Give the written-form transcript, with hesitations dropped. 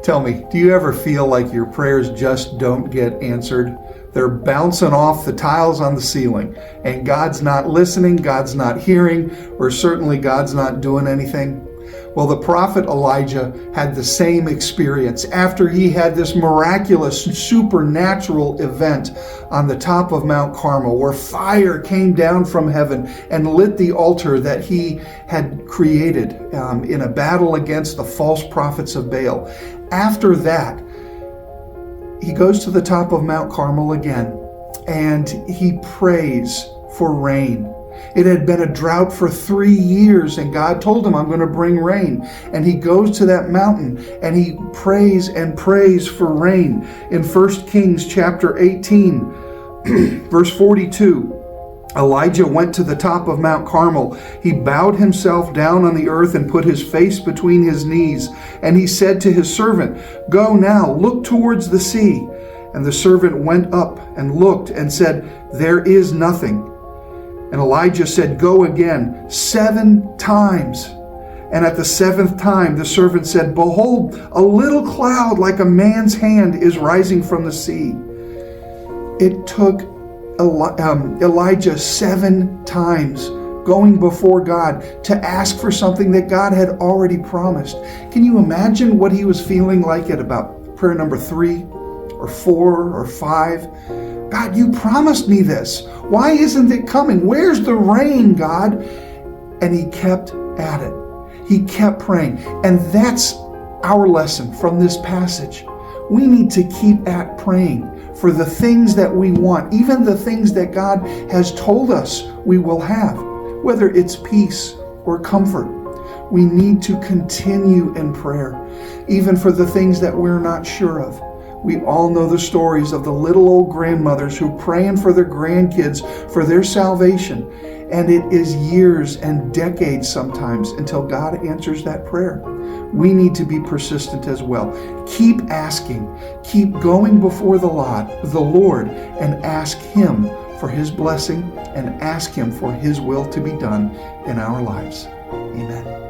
Tell me, do you ever feel like your prayers just don't get answered? They're bouncing off the tiles on the ceiling, and God's not listening, God's not hearing, or certainly God's not doing anything? Well, the prophet Elijah had the same experience after he had this miraculous, supernatural event on the top of Mount Carmel, where fire came down from heaven and lit the altar that he had created in a battle against the false prophets of Baal. After that, he goes to the top of Mount Carmel again, and he prays for rain. It had been a drought for 3 years, and God told him, I'm going to bring rain. And he goes to that mountain, and he prays and prays for rain. In 1 Kings chapter 18, verse 42, Elijah went to the top of Mount Carmel. He bowed himself down on the earth and put his face between his knees. And he said to his servant, Go now, look towards the sea. And the servant went up and looked and said, There is nothing. And Elijah said, Go again 7 times. And at the 7th time, the servant said, Behold, a little cloud like a man's hand is rising from the sea. It took Elijah 7 times going before God to ask for something that God had already promised. Can you imagine what he was feeling like at about prayer number 3 or 4 or 5? God, you promised me this. Why isn't it coming? Where's the rain, God? And he kept at it. He kept praying. And that's our lesson from this passage. We need to keep at praying for the things that we want, even the things that God has told us we will have, whether it's peace or comfort. We need to continue in prayer, even for the things that we're not sure of. We all know the stories of the little old grandmothers who praying for their grandkids for their salvation. And it is years and decades sometimes until God answers that prayer. We need to be persistent as well. Keep asking, keep going before the Lord, and ask Him for His blessing and ask Him for His will to be done in our lives. Amen.